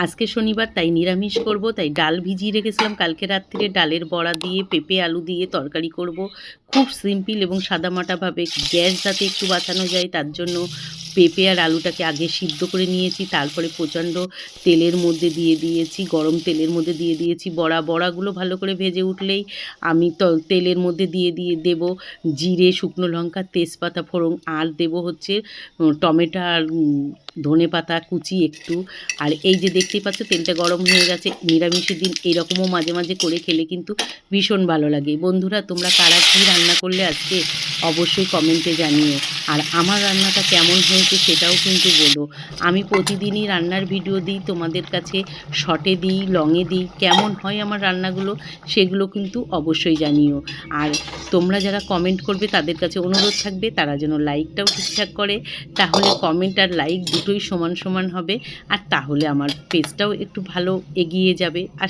আজকে শনিবার তাই নিরামিষ করব, তাই ডাল ভিজিয়ে রেখেছিলাম কালকে রাত্রিরে। ডালের বড়া দিয়ে পেঁপে আলু দিয়ে তরকারি করব, খুব সিম্পল এবং সাদামাটাভাবে। গ্যাস যাতে একটু বাঁচানো যায় তার জন্য পেঁপে আর আলুটাকে আগে সিদ্ধ করে নিয়েছি, তারপরে প্রচণ্ড তেলের মধ্যে দিয়ে দিয়েছি, গরম তেলের মধ্যে দিয়ে দিয়েছি বড়াগুলো ভালো করে ভেজে উঠলেই আমি তেলের মধ্যে দেব জিরে, শুকনো লঙ্কা, তেজপাতা ফোড়ন, আর দেব হচ্ছে টমেটো আর ধনেপাতা কুচি একটু। আর এই যে দেখতেই পাচ্ছ তেলটা গরম হয়ে গেছে। নিরামিষের দিন এইরকমও মাঝে মাঝে করে খেলে কিন্তু ভীষণ ভালো লাগে। বন্ধুরা, তোমরা কারা কী রান্না করলে আজকে অবশ্যই কমেন্টে জানিও। আর আমার রান্নাটা কেমন হয়েছে সেটাও কিন্তু বলো। আমি প্রতিদিনই রান্নার ভিডিও দিই তোমাদের কাছে, শর্টে দিই, লংয়ে দিই। কেমন হয় আমার রান্নাগুলো সেগুলো কিন্তু অবশ্যই জানিও। আর তোমরা যারা কমেন্ট করবে তাদের কাছে অনুরোধ থাকবে তারা যেন লাইকটাও ঠিকঠাক করে, তাহলে কমেন্ট আর লাইক দুটোই সমান সমান হবে। আর তাহলে আমার পেজটাও একটু ভালো এগিয়ে যাবে। আর